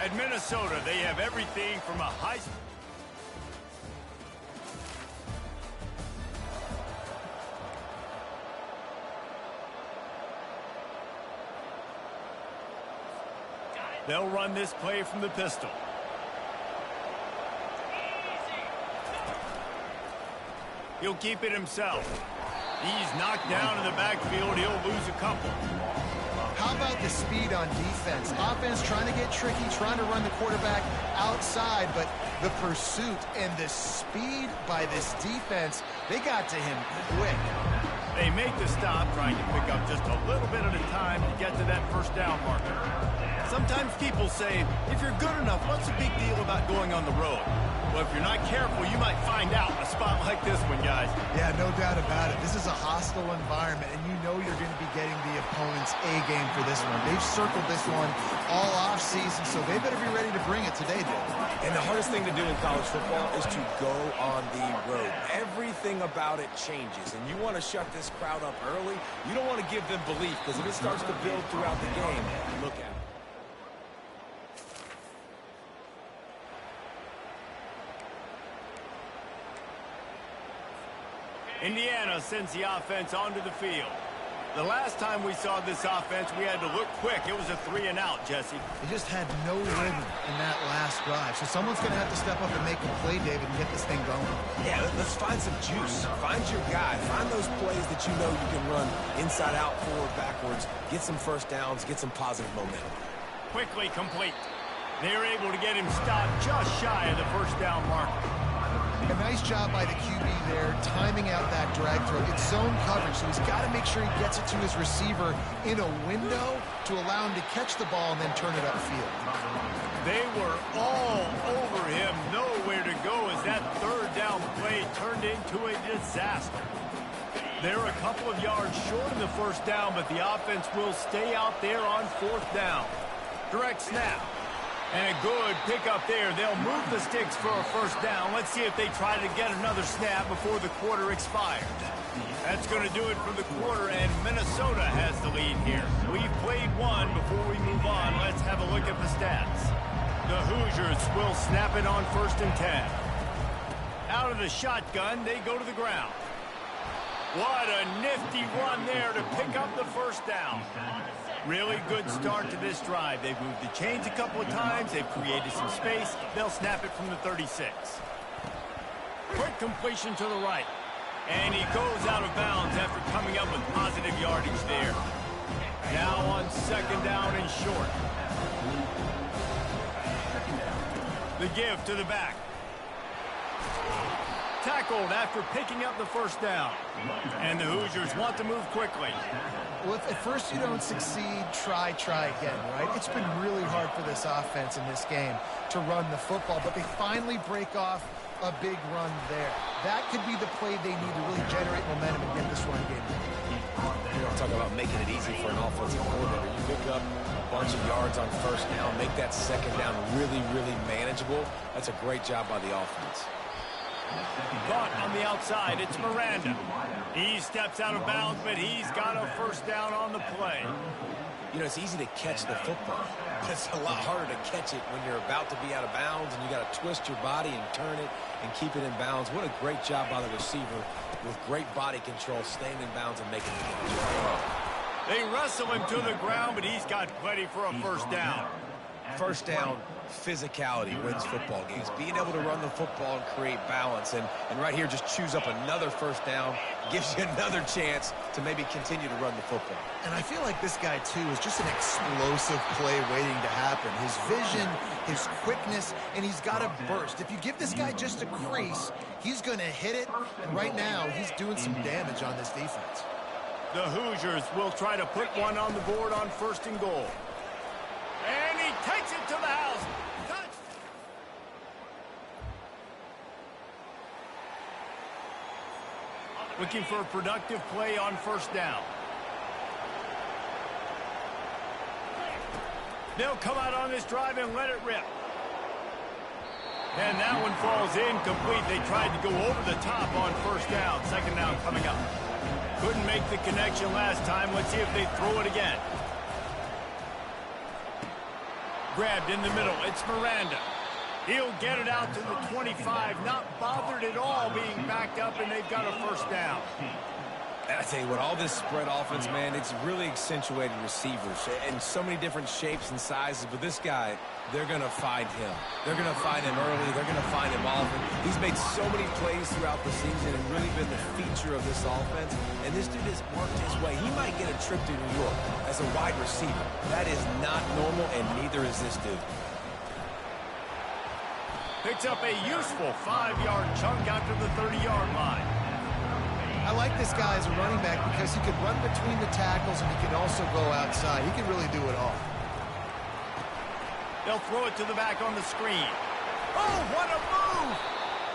At Minnesota, they have everything from a high... They'll run this play from the pistol. He'll keep it himself. He's knocked down in the backfield. He'll lose a couple. How about the speed on defense? Offense trying to get tricky, trying to run the quarterback outside, but the pursuit and the speed by this defense, they got to him quick. They make the stop, trying to pick up just a little bit at a time to get to that first down marker. Sometimes people say, if you're good enough, what's the big deal about going on the road? Well, if you're not careful, you might find out in a spot like this one, guys. Yeah, no doubt about it. This is a hostile environment, and you know you're going to be getting the opponent's A-game for this one. They've circled this one all off-season, so they better be ready to bring it today, Bill. And the hardest thing to do in college football is to go on the road. Everything about it changes, and you want to shut this crowd up early. You don't want to give them belief, because if it starts to build throughout the game, look at it. Indiana sends the offense onto the field. The last time we saw this offense, we had to look quick. It was a 3-and-out, Jesse. They just had no rhythm in that last drive. So someone's going to have to step up and make a play, David, and get this thing going. Yeah, let's find some juice. Find your guy. Find those plays that you know you can run inside out, forward, backwards. Get some first downs. Get some positive momentum. Quickly complete. They're able to get him stopped just shy of the first down marker. A nice job by the QB there, timing out that drag throw. It's zone coverage, so he's got to make sure he gets it to his receiver in a window to allow him to catch the ball and then turn it upfield. They were all over him, nowhere to go as that third down play turned into a disaster. They're a couple of yards short of the first down, but the offense will stay out there on fourth down. Direct snap. And a good pickup there. They'll move the sticks for a first down. Let's see if they try to get another snap before the quarter expires. That's going to do it for the quarter, and Minnesota has the lead here. We've played one. Before we move on, let's have a look at the stats. The Hoosiers will snap it on 1st and 10. Out of the shotgun, they go to the ground. What a nifty run there to pick up the first down. Really good start to this drive. They've moved the chains a couple of times. They've created some space. They'll snap it from the 36. Quick completion to the right. And he goes out of bounds after coming up with positive yardage there. Now on 2nd down and short. The give to the back. Tackled after picking up the first down. And the Hoosiers want to move quickly. Well, if at first you don't succeed, try again, right? It's been really hard for this offense in this game to run the football, but they finally break off a big run there. That could be the play they need to really generate momentum and get this run game. You know, talk about making it easy for an offensive coordinator. You pick up a bunch of yards on first down, make that second down really, really manageable. That's a great job by the offense. Caught on the outside, it's Miranda. He steps out of bounds, but he's got a first down on the play. You know, it's easy to catch the football. It's a lot harder to catch it when you're about to be out of bounds and you got to twist your body and turn it and keep it in bounds. What a great job by the receiver with great body control, staying in bounds and making the catch. They wrestle him to the ground, but he's got plenty for a first down. First down, physicality wins football games. Being able to run the football and create balance. And right here, just choose up another first down. Gives you another chance to maybe continue to run the football. And I feel like this guy, too, is just an explosive play waiting to happen. His vision, his quickness, and he's got a burst. If you give this guy just a crease, he's going to hit it. And right now, he's doing some damage on this defense. The Hoosiers will try to put one on the board on 1st and goal. And he takes it to the house. Touch. Looking for a productive play on 1st down. They'll come out on this drive and let it rip. And that one falls incomplete. They tried to go over the top on 1st down. 2nd down coming up. Couldn't make the connection last time. Let's see if they throw it again. Grabbed in the middle. It's Miranda. He'll get it out to the 25. Not bothered at all being backed up, and they've got a first down. I tell you what, all this spread offense, man, it's really accentuated receivers in so many different shapes and sizes. But this guy, they're going to find him. They're going to find him early. They're going to find him often. He's made so many plays throughout the season and really been the feature of this offense. And this dude has worked his way. He might get a trip to New York as a wide receiver. That is not normal, and neither is this dude. Picks up a useful 5-yard chunk out to the 30-yard line. I like this guy as a running back because he can run between the tackles and he can also go outside. He can really do it all. They'll throw it to the back on the screen. Oh, what a move!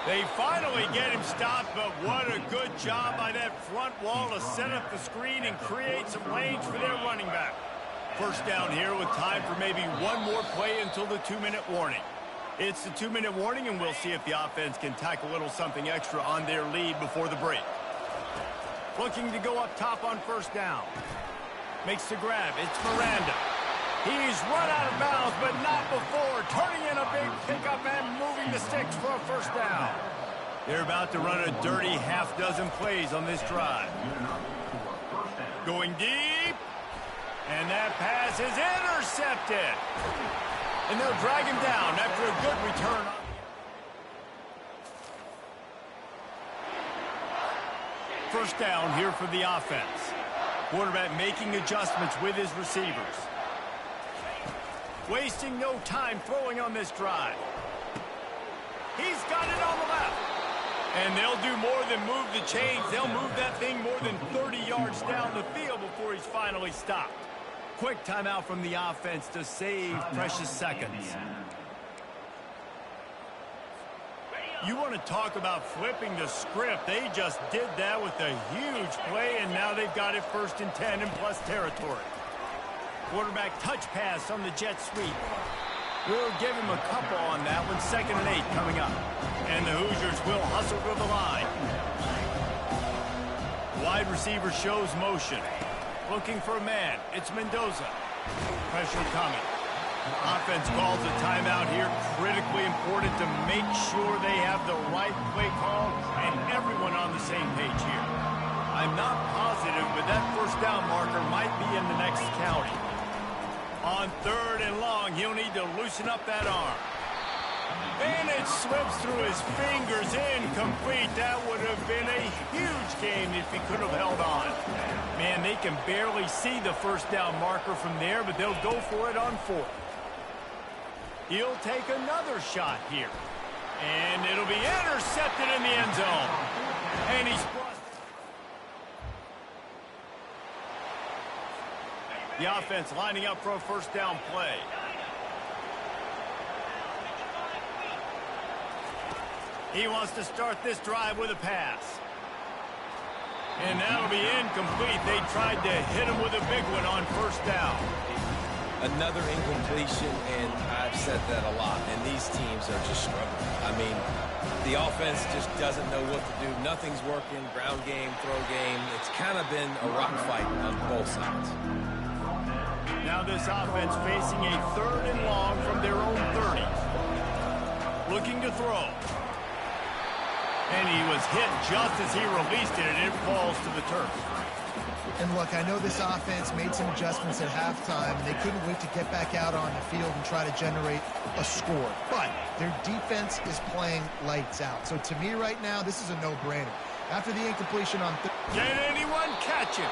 They finally get him stopped, but what a good job by that front wall to set up the screen and create some lanes for their running back. First down here with time for maybe one more play until the 2-minute warning. It's the 2-minute warning, and we'll see if the offense can tack a little something extra on their lead before the break. Looking to go up top on first down. Makes the grab. It's Miranda. He's run out of bounds, but not before. Turning in a big pickup and moving the sticks for a first down. They're about to run a dirty half-dozen plays on this drive. Going deep. And that pass is intercepted. And they'll drag him down after a good return. First down here for the offense. Quarterback making adjustments with his receivers. Wasting no time throwing on this drive. He's got it on the left. And they'll do more than move the chains. They'll move that thing more than 30 yards down the field before he's finally stopped. Quick timeout from the offense to save precious seconds. You want to talk about flipping the script. They just did that with a huge play, and now they've got it 1st and 10 in plus territory. Quarterback touch pass on the jet sweep. We'll give him a couple on that one. 2nd and 8 coming up. And the Hoosiers will hustle to the line. Wide receiver shows motion. Looking for a man. It's Mendoza. Pressure coming. Offense calls a timeout here. Critically important to make sure they have the right play call and everyone on the same page here. I'm not positive, but that first down marker might be in the next county. On 3rd and long, he'll need to loosen up that arm. And it slips through his fingers, incomplete. That would have been a huge game if he could have held on. Man, they can barely see the first down marker from there, but they'll go for it on 4th. He'll take another shot here. And it'll be intercepted in the end zone. And he's brought... The offense lining up for a first down play. He wants to start this drive with a pass. And that'll be incomplete. They tried to hit him with a big one on first down. Another incompletion, and I've said that a lot, and these teams are just struggling. I mean, the offense just doesn't know what to do. Nothing's working, ground game, throw game. It's kind of been a rock fight on both sides. Now this offense facing a 3rd and long from their own 30. Looking to throw. And he was hit just as he released it, and it falls to the turf. And look, I know this offense made some adjustments at halftime. They couldn't wait to get back out on the field and try to generate a score. But their defense is playing lights out. So to me right now, this is a no-brainer. After the incompletion on... Can anyone catch him?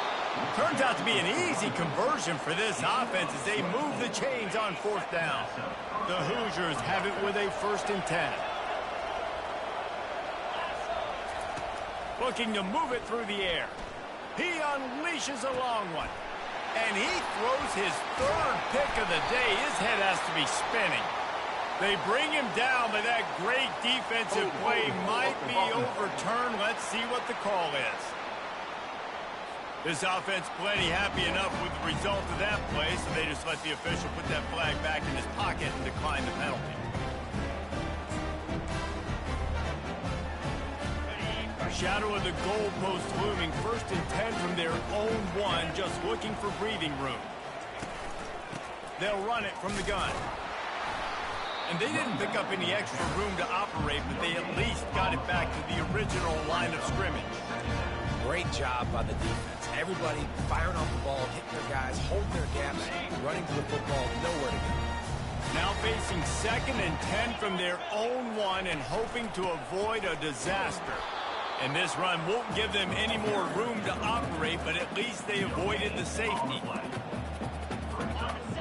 Turns out to be an easy conversion for this offense as they move the chains on 4th down. The Hoosiers have it with a 1st and 10. Looking to move it through the air. He unleashes a long one. And he throws his 3rd pick of the day. His head has to be spinning. They bring him down, but that great defensive play might be overturned. Let's see what the call is. This offense plenty happy enough with the result of that play, so they just let the official put that flag back in his pocket and decline the penalty. Shadow of the goalpost looming. 1st and 10 from their own 1, just looking for breathing room. They'll run it from the gun. And they didn't pick up any extra room to operate, but they at least got it back to the original line of scrimmage. Great job by the defense. Everybody firing off the ball, hitting their guys, holding their gaps, running to the football, nowhere to go. Now facing 2nd and 10 from their own 1 and hoping to avoid a disaster. And this run won't give them any more room to operate, but at least they avoided the safety.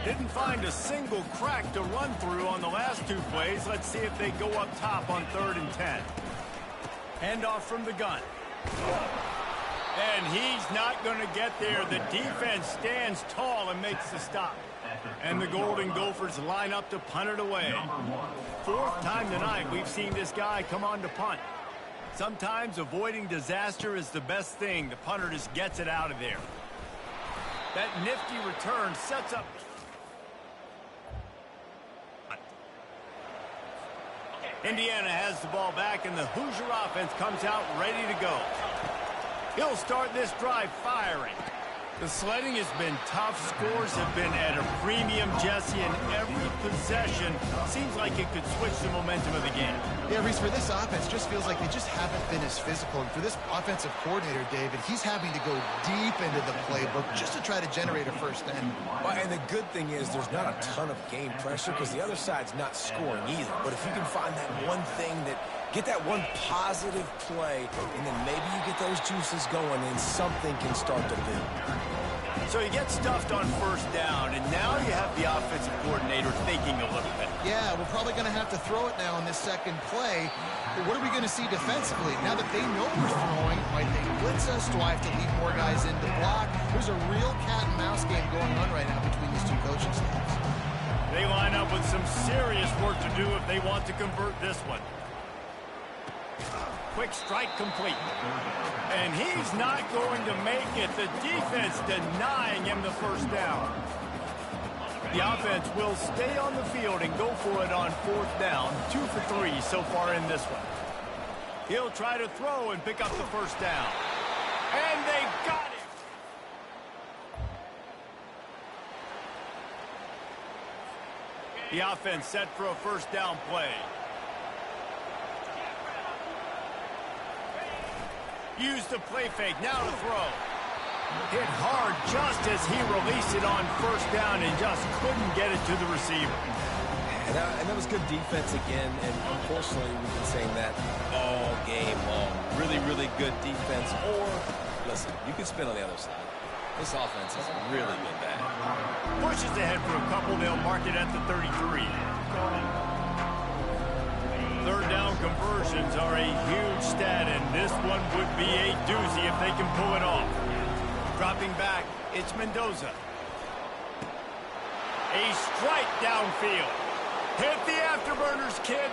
Didn't find a single crack to run through on the last 2 plays. Let's see if they go up top on 3rd and 10. Handoff from the gun. And he's not going to get there. The defense stands tall and makes the stop. And the Golden Gophers line up to punt it away. 4th time tonight we've seen this guy come on to punt. Sometimes avoiding disaster is the best thing. The punter just gets it out of there. That nifty return sets up. Indiana has the ball back, and the Hoosier offense comes out ready to go. He'll start this drive firing. The sledding has been tough. Scores have been at a premium, Jesse, and every possession seems like it could switch the momentum of the game. Yeah, Reese, for this offense, just feels like they just haven't been as physical. And for this offensive coordinator, David, he's having to go deep into the playbook just to try to generate a first down. Well, and the good thing is there's not a ton of game pressure because the other side's not scoring either. But if you can find that one thing that get that one positive play, and then maybe you get those juices going, and something can start to build. So you get stuffed on 1st down, and now you have the offensive coordinator thinking a little bit. Yeah, we're probably going to have to throw it now in this 2nd play. But what are we going to see defensively? Now that they know we're throwing, might they blitz us? Do I have to leave more guys in to block? There's a real cat and mouse game going on right now between these 2 coaching staffs. They line up with some serious work to do if they want to convert this one. Quick strike complete. And he's not going to make it. The defense denying him the 1st down. The offense will stay on the field and go for it on 4th down. 2 for 3 so far in this one. He'll try to throw and pick up the 1st down. And they got him. The offense set for a 1st down play. Use the play fake, now to throw. Hit hard just as he released it on 1st down and just couldn't get it to the receiver. And that was good defense again, and unfortunately we've been saying that all game long. Really, really good defense. Or, listen, you can spin on the other side. This offense has really been bad. Pushes ahead for a couple, they'll mark it at the 33. 3rd down conversions are a huge stat, and this one would be a doozy if they can pull it off. Dropping back, it's Mendoza. A strike downfield. Hit the afterburners, kid.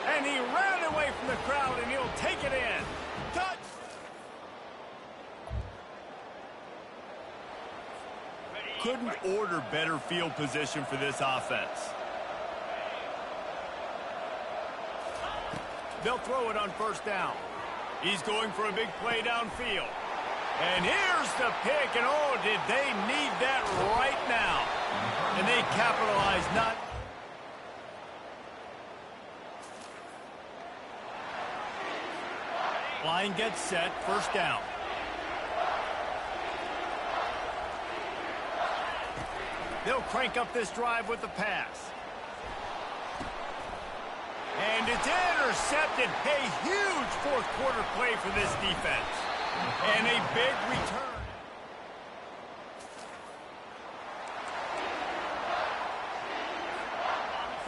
And he ran away from the crowd, and he'll take it in. Touch! Couldn't order better field position for this offense. They'll throw it on 1st down. He's going for a big play downfield. And here's the pick, and oh, did they need that right now. And they capitalize not. Line gets set, 1st down. They'll crank up this drive with the pass. And it's intercepted. A huge 4th quarter play for this defense. And a big return.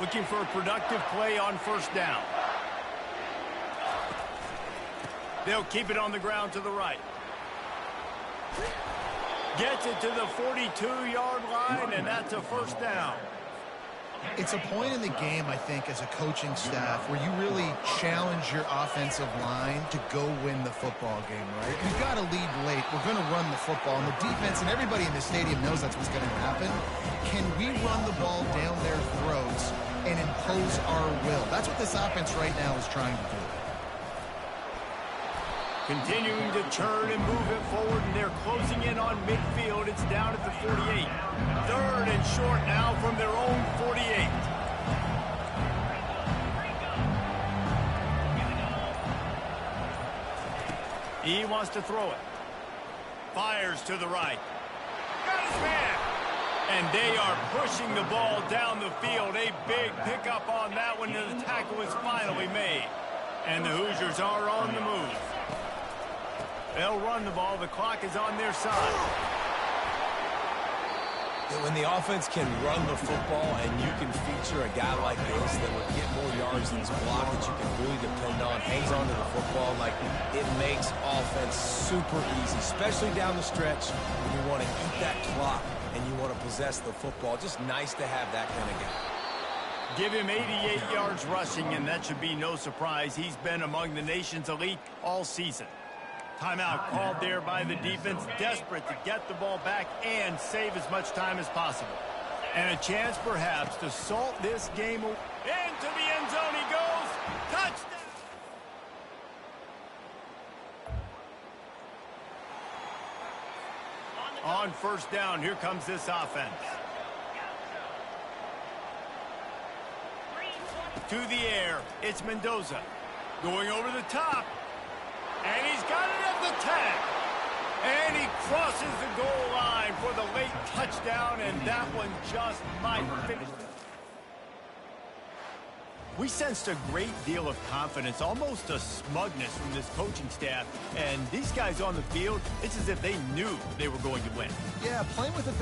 Looking for a productive play on 1st down. They'll keep it on the ground to the right. Gets it to the 42-yard line, and that's a 1st down. It's a point in the game, I think, as a coaching staff where you really challenge your offensive line to go win the football game, right? You've got to lead late. We're going to run the football, and the defense and everybody in the stadium knows that's what's going to happen. Can we run the ball down their throats and impose our will? That's what this offense right now is trying to do. Continuing to turn and move it forward, and they're closing in on midfield. It's down at the 48. 3rd and short now from their own 48. He wants to throw it. Fires to the right. Got his man. And they are pushing the ball down the field. A big pickup on that one, and the tackle is finally made. And the Hoosiers are on the move. They'll run the ball. The clock is on their side. When the offense can run the football and you can feature a guy like this that would get more yards than his block that you can really depend on, hangs on to the football, like it makes offense super easy, especially down the stretch when you want to eat that clock and you want to possess the football. Just nice to have that kind of guy. Give him 88 yards rushing, and that should be no surprise. He's been among the nation's elite all season. Timeout called there by the defense, desperate to get the ball back and save as much time as possible. And a chance perhaps to salt this game. Into the end zone he goes. Touchdown! On first down, here comes this offense. To the air, it's Mendoza. Going over the top. And he's got it at the 10. And he crosses the goal line for the late touchdown, and that one just might finish. We sensed a great deal of confidence, almost a smugness from this coaching staff. And these guys on the field, it's as if they knew they were going to win. Yeah, playing with a